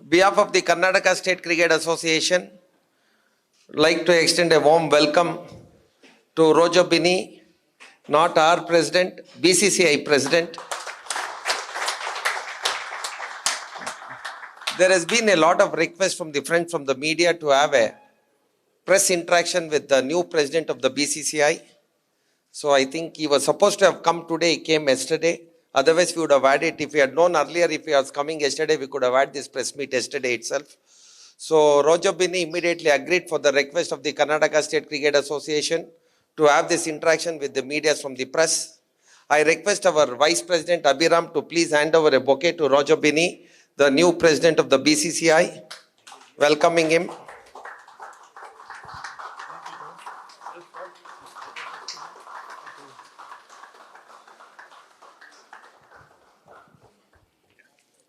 behalf of the Karnataka State Cricket Association, like to extend a warm welcome to Roger Binny, not our president, BCCI president. There has been a lot of requests from the friends from the media to have a press interaction with the new president of the BCCI. So I think he was supposed to have come today, he came yesterday. Otherwise we would have had it. If we had known earlier, if he was coming yesterday, we could have had this press meet yesterday itself. So Roger Binny immediately agreed for the request of the Karnataka State Cricket Association to have this interaction with the media from the press. I request our Vice President Abhiram to please hand over a bouquet to Roger Binny, the new president of the BCCI, welcoming him.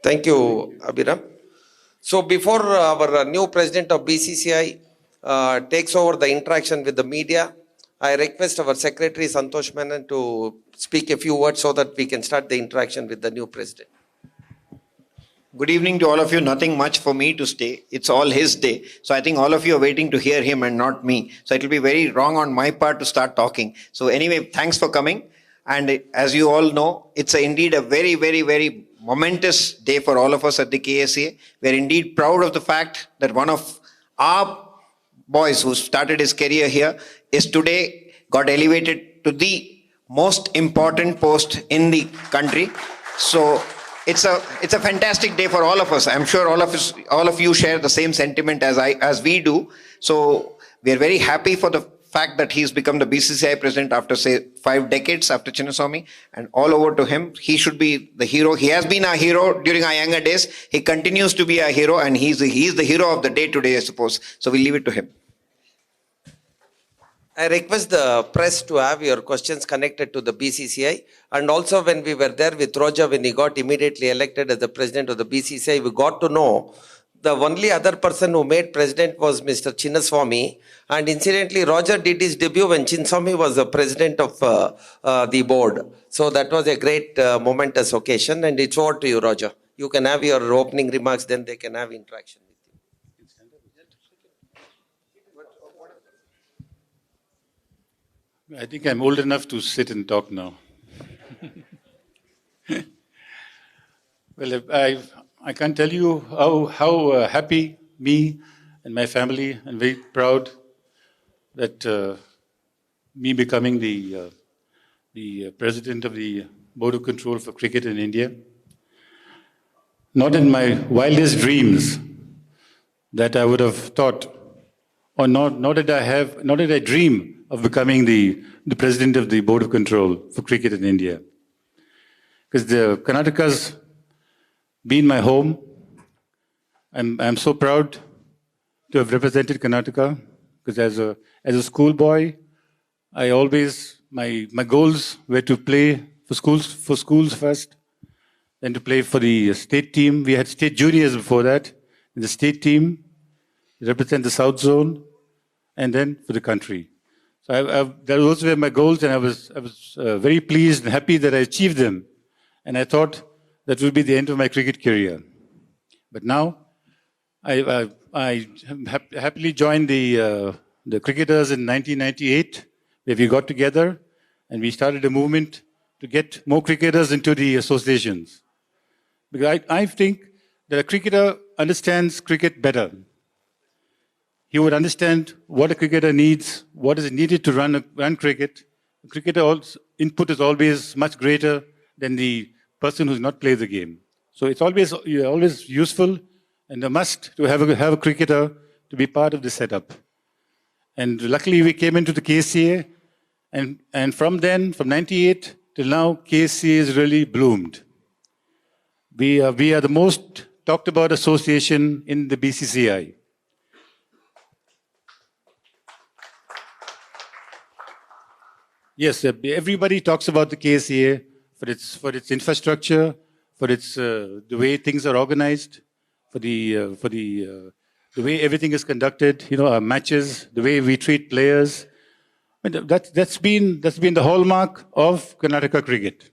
Thank you, Abhiram. So before our new president of BCCI takes over the interaction with the media, I request our secretary Santosh Menon to speak a few words so that we can start the interaction with the new president. Good evening to all of you. Nothing much for me to say. It's all his day. So I think all of you are waiting to hear him and not me. So it will be very wrong on my part to start talking. So anyway, thanks for coming. And as you all know, it's indeed a very, very, very momentous day for all of us at the KSCA. We are indeed proud of the fact that one of our boys who started his career here is today got elevated to the most important post in the country. So it's a fantastic day for all of us. I'm sure all of you share the same sentiment as we do. So we are very happy for the fact that he's become the BCCI president after, say, 5 decades after Chinnaswamy, and all over to him. He should be the hero. He has been our hero during our younger days. He continues to be our hero, and he's the hero of the day today, I suppose. So we leave it to him. I request the press to have your questions connected to the BCCI. And also when we were there with Roger, when he got immediately elected as the president of the BCCI, we got to know the only other person who made president was Mr. Chinnaswamy. And incidentally, Roger did his debut when Chinnaswamy was the president of the board. So that was a great momentous occasion. And it's over to you, Roger. You can have your opening remarks, then they can have interaction with you. I think I'm old enough to sit and talk now. Well, I can't tell you how happy me and my family, and very proud that me becoming the president of the Board of Control for Cricket in India. Not in my wildest dreams that I would have thought, or nor did I dream of becoming the president of the Board of Control for Cricket in India. Because the Karnataka's been my home. I'm so proud to have represented Karnataka, because as a schoolboy, I always, my goals were to play for schools first, then to play for the state team. We had state juniors before that, in the state team, represent the South Zone, and then for the country. So those were my goals, and I was very pleased and happy that I achieved them. And I thought that would be the end of my cricket career. But now, I happily joined the cricketers in 1998, where we got together and we started a movement to get more cricketers into the associations. Because I think that a cricketer understands cricket better. He would understand what a cricketer needs, what is needed to run cricket. A cricketer's input is always much greater than the person who's not played the game. So it's always useful and a must to have a cricketer to be part of the setup. And luckily we came into the KSCA, and from then, from 98 till now, KSCA has really bloomed. We are the most talked about association in the BCCI. Yes, everybody talks about the KSCA for its infrastructure, for its the way things are organized, for the way everything is conducted. You know, our matches, the way we treat players. And that's been the hallmark of Karnataka cricket,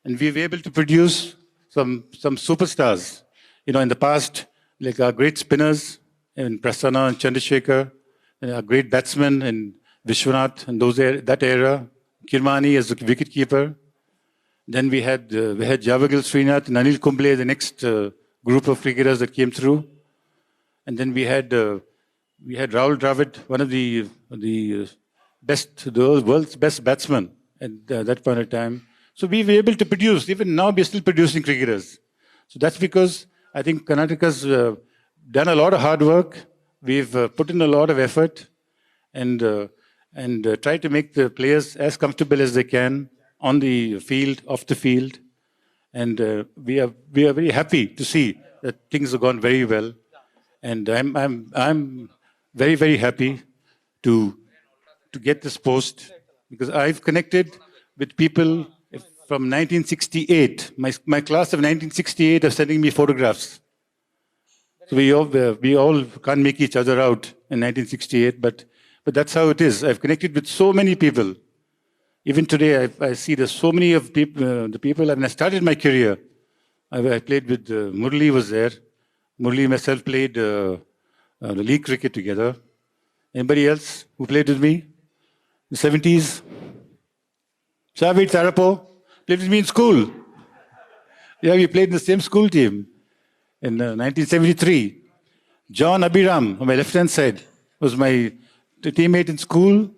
and we were able to produce some superstars. You know, in the past like our great spinners in Prasanna and Chandrasekhar, and our great batsmen in Vishwanath and that era, Kirmani as the wicketkeeper. Then we had Javagil Srinath and Anil Kumble, the next group of cricketers that came through. And then we had Rahul Dravid, one of the world's best batsmen at that point of time. So we were able to produce. Even now, we're still producing cricketers. So that's because I think Karnataka's done a lot of hard work. We've put in a lot of effort and tried to make the players as comfortable as they can on the field, off the field. And we are very happy to see that things have gone very well. And I'm very, very happy to get this post because I've connected with people from 1968. My class of 1968 are sending me photographs. So we all can't make each other out in 1968, but that's how it is. I've connected with so many people. Even today, I see there's so many of people. The people. When I started my career, I played with Murli was there. Murli and myself played the league cricket together. Anybody else who played with me? The 70s? Shavit Tarapo played with me in school. Yeah, we played in the same school team in 1973. John Abiram, on my left-hand side, was my teammate in school.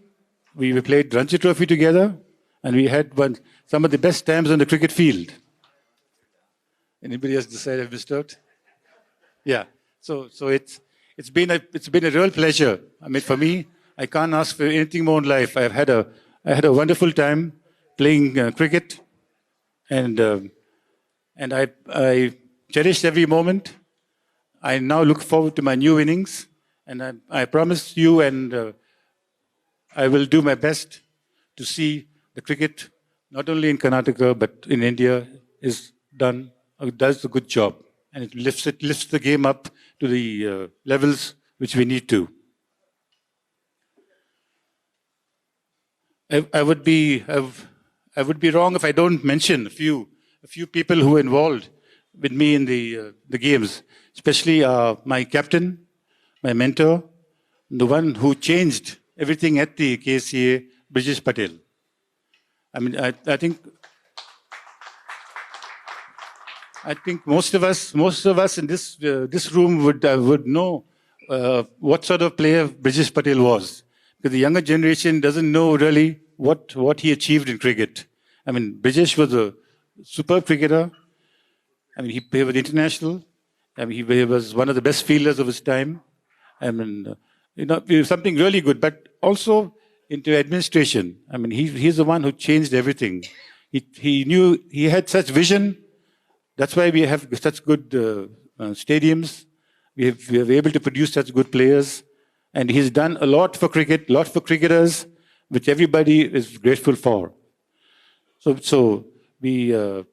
We played Ranji Trophy together, and we had some of the best times on the cricket field. Anybody else decide I've missed out? Yeah. So it's been a real pleasure. I mean, for me, I can't ask for anything more in life. I had a wonderful time playing cricket, and I cherished every moment. I now look forward to my new innings, and I promise you, and I will do my best to see the cricket, not only in Karnataka but in India, does a good job, and it lifts the game up to the levels which we need to. I would be wrong if I don't mention a few people who were involved with me in the games, especially my captain, my mentor, the one who changed everything at the KSCA, Brijesh Patel. I mean, I think most of us in this room would know what sort of player Brijesh Patel was, because the younger generation doesn't know really what he achieved in cricket. I mean, Brijesh was a superb cricketer. I mean, he played with international. I mean, he was one of the best fielders of his time. I mean, he was something really good, but also into administration. I mean, he's the one who changed everything. He knew, he had such vision. That's why we have such good stadiums. We are able to produce such good players. And he's done a lot for cricket, a lot for cricketers, which everybody is grateful for. So we are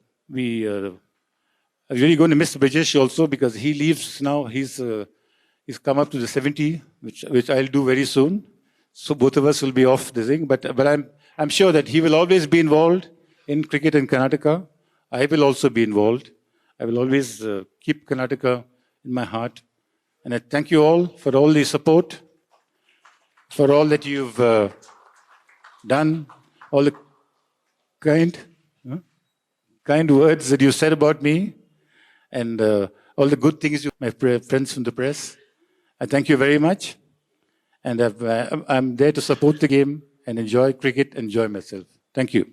really going to miss Brijesh also, because he leaves now. He's come up to the 70, which I'll do very soon. So both of us will be off the thing. But I'm sure that he will always be involved in cricket in Karnataka. I will also be involved. I will always keep Karnataka in my heart. And I thank you all for all the support, for all that you've done, all the kind words that you said about me, and all the good things my friends from the press. I thank you very much. And I'm there to support the game and enjoy cricket, enjoy myself. Thank you.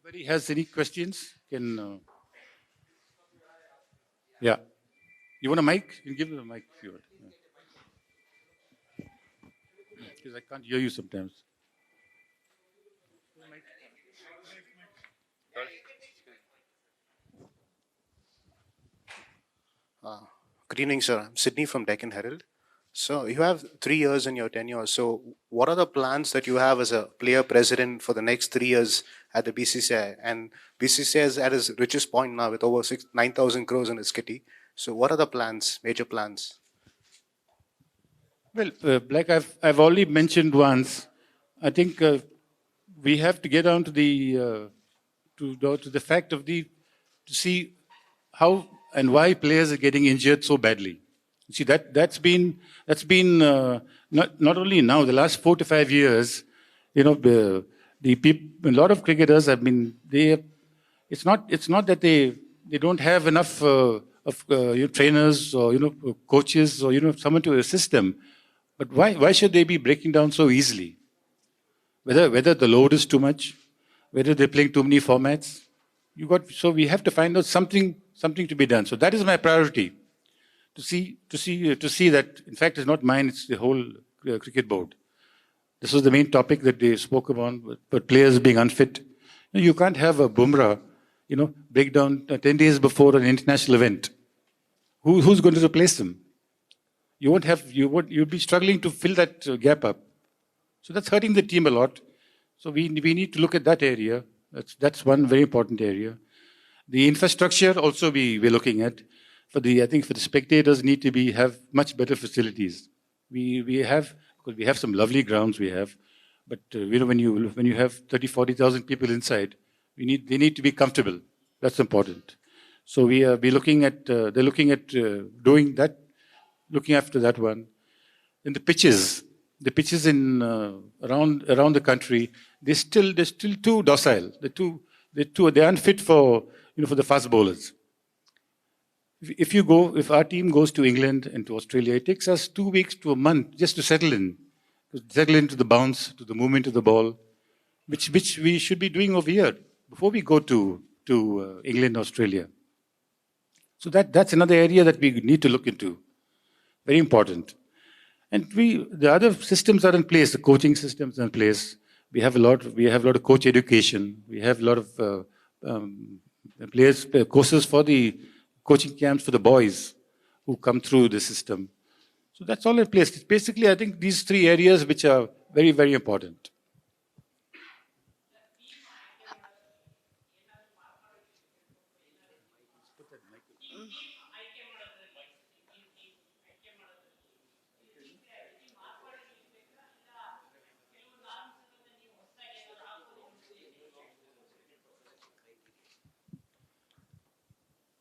Anybody has any questions? Yeah. You want a mic? You can give them a mic if you want. Because I can't hear you sometimes. Good evening, sir. I'm Sydney from Deccan Herald. So you have 3 years in your tenure. So what are the plans that you have as a player president for the next 3 years at the BCCI? And BCCI is at its richest point now with over 9,000 crores in its kitty. So what are the plans, major plans? Well, like I've already mentioned once, I think we have to get down to the fact of to see how and why players are getting injured so badly. You see that's been not only now the last 4 to 5 years. You know, the people, a lot of cricketers have been they. It's not that they don't have enough of trainers or coaches or someone to assist them, but why should they be breaking down so easily? Whether the load is too much, whether they're playing too many formats. So we have to find out something to be done. So that is my priority, to see that. In fact, it's not mine; it's the whole cricket board. This was the main topic that they spoke about, but players being unfit. You can't have a Bumrah, break down 10 days before an international event. Who's going to replace them? You'll be struggling to fill that gap up. So that's hurting the team a lot. So we need to look at that area. That's one very important area. The infrastructure also we're looking at. I think for the spectators need to have much better facilities. Because we have some lovely grounds but when you have 30,000-40,000 people inside, they need to be comfortable. That's important. So they're looking at doing that, looking after that one. And the pitches in around the country, they're still too docile. They're unfit for the fast bowlers. If our team goes to England and to Australia, it takes us 2 weeks to a month just to settle into the bounce, to the movement of the ball, which we should be doing over here before we go to England, Australia. So that's another area that we need to look into. Very important. And the other systems are in place. The coaching systems are in place. We have a lot of coach education. We have a lot of courses for the coaching camps for the boys who come through the system. So that's all in place. It's basically, I think, these three areas which are very, very important.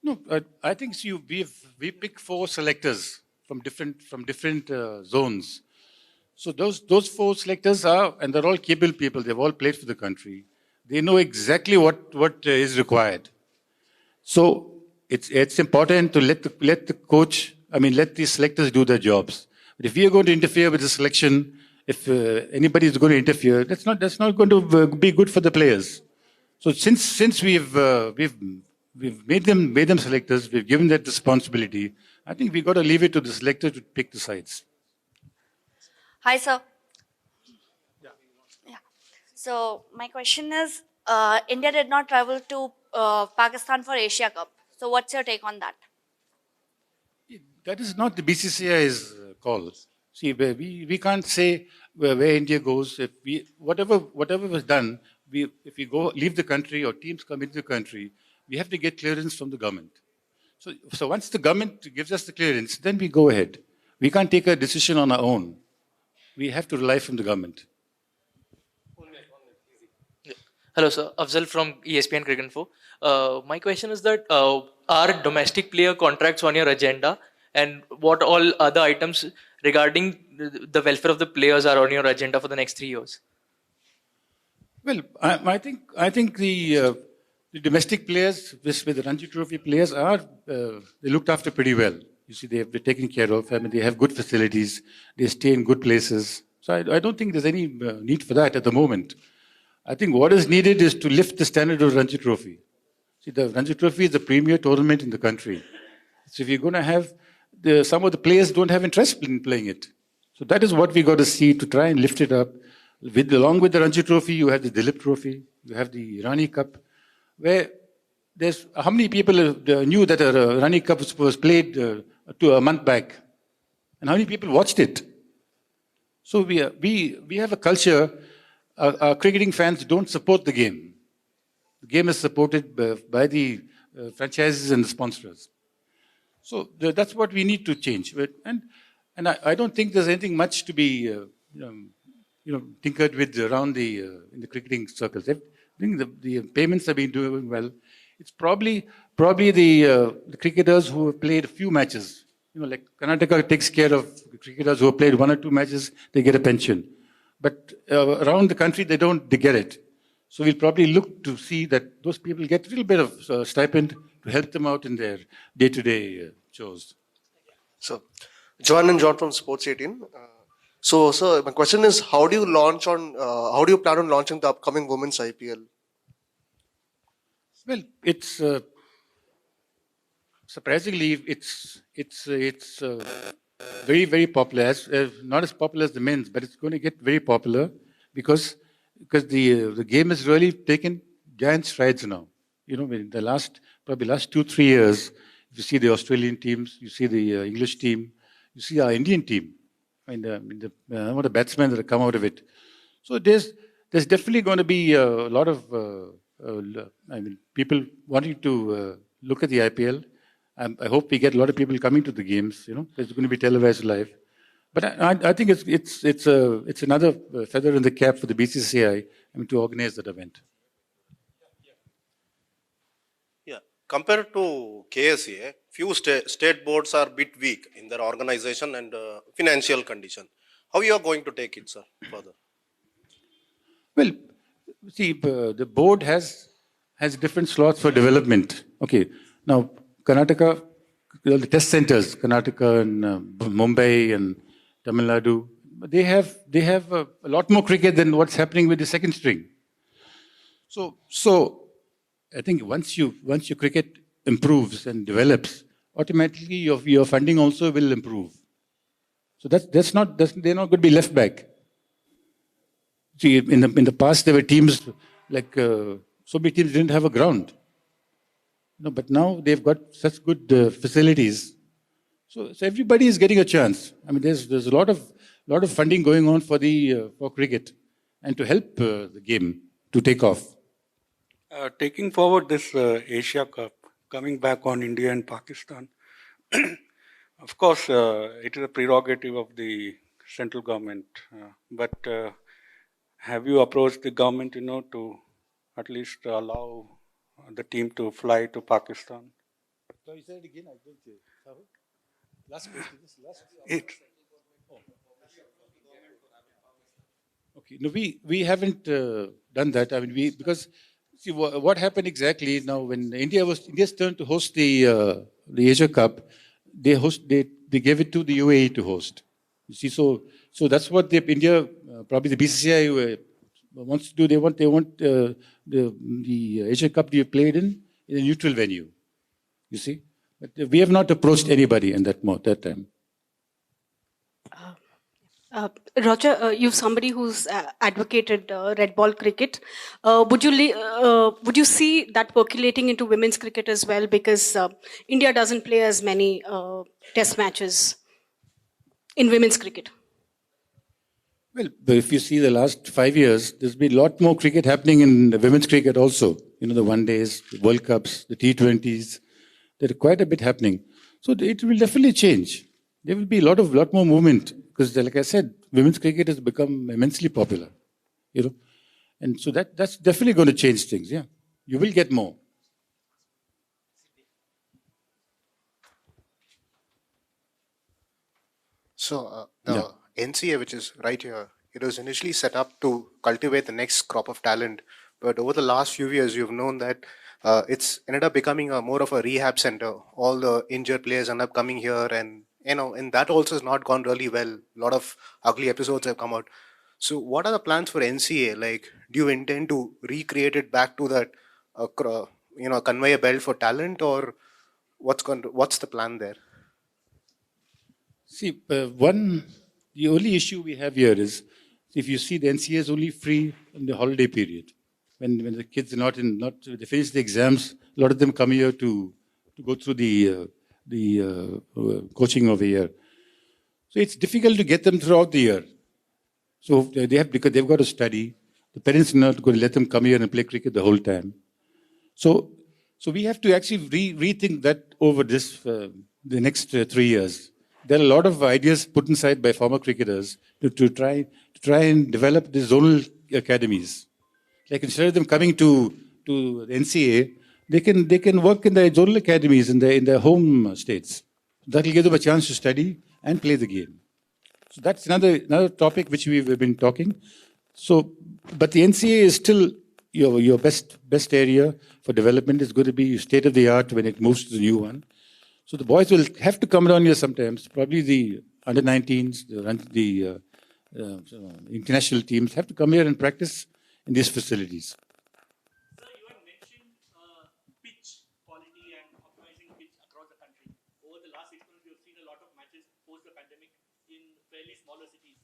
No, I think we pick 4 selectors from different zones. So those 4 selectors and they're all capable people. They've all played for the country. They know exactly what is required. So it's important to let the selectors do their jobs. But if we are going to interfere with the selection, if anybody is going to interfere, that's not going to be good for the players. So since we've made them selectors, we've given that responsibility, I think we've got to leave it to the selector to pick the sides. Hi, sir. Yeah. So my question is, India did not travel to Pakistan for Asia Cup. So what's your take on that? That is not the BCCI's call. See, we can't say where India goes. Whatever was done, if we leave the country or teams come into the country, we have to get clearance from the government. So once the government gives us the clearance, then we go ahead. We can't take a decision on our own. We have to rely from the government. Hello, sir. Afzal from ESPN Cricket Info. My question is that are domestic player contracts on your agenda, and what all other items regarding the welfare of the players are on your agenda for the next 3 years? Well, I think the domestic players with the Ranji Trophy players they're looked after pretty well. You see, they're taken care of. I mean, they have good facilities. They stay in good places. So I don't think there's any need for that at the moment. I think what is needed is to lift the standard of Ranji Trophy. See, the Ranji Trophy is the premier tournament in the country. So if you're going to have some of the players don't have interest in playing it. So that is what we got to see to try and lift it up. Along with the Ranji Trophy, you have the Dilip Trophy, you have the Irani Cup, where there's how many people knew that a Rani Cup was played a month back, and how many people watched it? So we have a culture. Our cricketing fans don't support the game. The game is supported by the franchises and the sponsors. So that's what we need to change. And And I don't think there's anything much to be, tinkered with around in the cricketing circles. I think the payments have been doing well. It's probably the cricketers who have played a few matches. Like Karnataka takes care of cricketers who have played 1 or 2 matches, they get a pension. But around the country, they get it. So we'll probably look to see that those people get a little bit of stipend to help them out in their day-to-day chores. So, Johan and John from Sports 18. So, sir, my question is, how do you plan on launching the upcoming women's IPL? Well, it's surprisingly it's very, very popular. Not as popular as the men's, but it's going to get very popular because the game has really taken giant strides now. In the last 2-3 years, you see the Australian teams, you see the English team, you see our Indian team, the batsmen that have come out of it. So there's definitely going to be a lot of people wanting to look at the IPL. I hope we get a lot of people coming to the games. It's going to be televised live. But I think it's another feather in the cap for the BCCI to organize that event. Yeah, compared to KSCA, few state boards are a bit weak in their organization and financial condition. How you are going to take it, sir, further? Well, see, the board has different slots for development. Okay, now Karnataka, the test centers, Karnataka and Mumbai and Tamil Nadu, they have a lot more cricket than what's happening with the second string. So I think once your cricket improves and develops, automatically your funding also will improve. So they're not going to be left back. See, in the past there were teams like so many teams didn't have a ground. But now they've got such good facilities. So everybody is getting a chance. There's a lot of funding going on for cricket and to help the game to take off. Taking forward this Asia Cup, coming back on India and Pakistan, of course, it is a prerogative of the central government. But have you approached the government, to at least allow the team to fly to Pakistan? So you said it again, I don't hear. Last question. Okay, no, we haven't done that. Because see what happened exactly now when India's turn to host the Asia Cup, they gave it to the UAE to host. You see, so that's what India, probably the BCCI wants to do. They want the Asia Cup to be played in a neutral venue. You see, but we have not approached anybody in that time. Roger, you're somebody who's advocated red ball cricket. Would you see that percolating into women's cricket as well? Because India doesn't play as many test matches in women's cricket. Well, if you see the last 5 years, there's been a lot more cricket happening in the women's cricket also. The one days, the World Cups, the T20s. There's quite a bit happening. So it will definitely change. There will be a lot more movement. Because like I said, women's cricket has become immensely popular. And so that's definitely going to change things, yeah. You will get more. So the NCA, which is right here, it was initially set up to cultivate the next crop of talent. But over the last few years, you've known that it's ended up becoming more of a rehab center. All the injured players end up coming here, and that also has not gone really well. A lot of ugly episodes have come out. So what are the plans for NCA? Like, do you intend to recreate it back to that, conveyor belt for talent, or what's the plan there? See, the only issue we have here is, if you see the NCA is only free in the holiday period. When the kids are they finish the exams, a lot of them come here to go through the coaching of a year. So it's difficult to get them throughout the year. So because they've got to study. The parents are not going to let them come here and play cricket the whole time. So we have to actually rethink that over the next 3 years. there are a lot of ideas put inside by former cricketers to try and develop the zonal academies. Like instead of them coming to the NCA, they can work in the zonal academies in their home states. That will give them a chance to study and play the game. So that's another topic which we've been talking. So, but the NCA is still your best area for development. Is going to be state of the art when it moves to the new one. So the boys will have to come down here sometimes. Probably the under-19s, the international teams have to come here and practice in these facilities. Sir, you had mentioned pitch quality and optimizing pitch across the country. Over the last 6 months, we have seen a lot of matches post the pandemic in fairly smaller cities,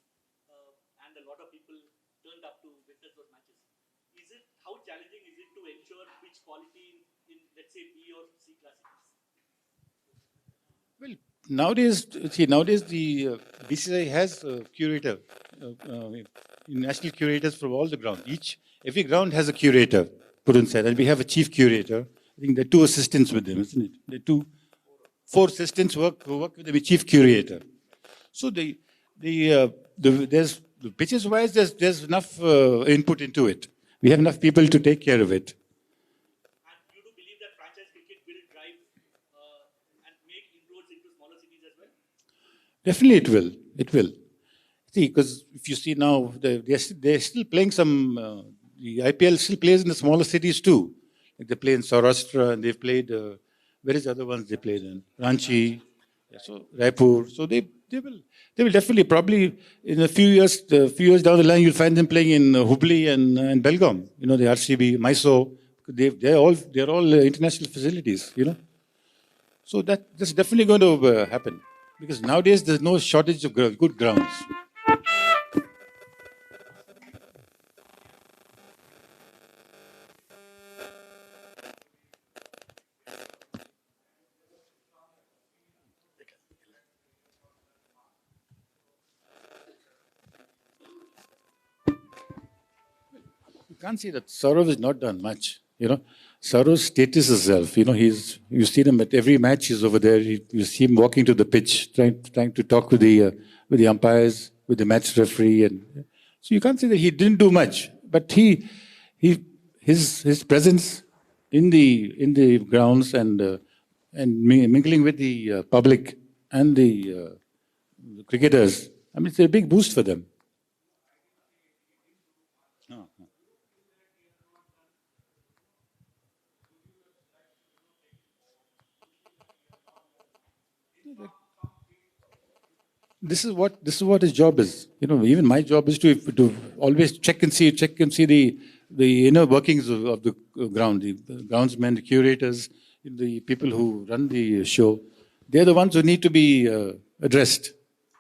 and a lot of people turned up to witness those matches. How challenging is it to ensure pitch quality in let's say B or C class cities? Well, nowadays the BCCI has a curator, national curators for all the ground. Every ground has a curator put inside, and we have a chief curator. I think there are 2 assistants with them, isn't it? There are 4 assistants who work with the chief curator. So there's pitches wise, there's enough input into it. We have enough people to take care of it. And you do believe that franchise cricket will drive and make inroads into smaller cities as well? Definitely it will. It will. See, because if you see now, they're still playing some, the IPL still plays in the smaller cities too. Like they play in Saurashtra and they've played, where is the other ones they played in? Ranchi, so Raipur. So they will definitely, probably in a few years down the line, you'll find them playing in Hubli and Belgaum. You know, the RCB, Mysore. They're all international facilities. You know, so that's definitely going to happen because nowadays there's no shortage of good grounds. You can't say that Saurav has not done much. You know, Saurav's status itself. You know, you see him at every match. He's over there. You see him walking to the pitch, trying to talk with the umpires, with the match referee, and so you can't say that he didn't do much. But his presence in the grounds and mingling with the public and the cricketers. I mean, it's a big boost for them. This is what his job is. You know, even my job is to always check and see the inner workings of the ground, the groundsmen, the curators, the people who run the show. They're the ones who need to be addressed,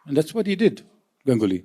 and that's what he did, Ganguly.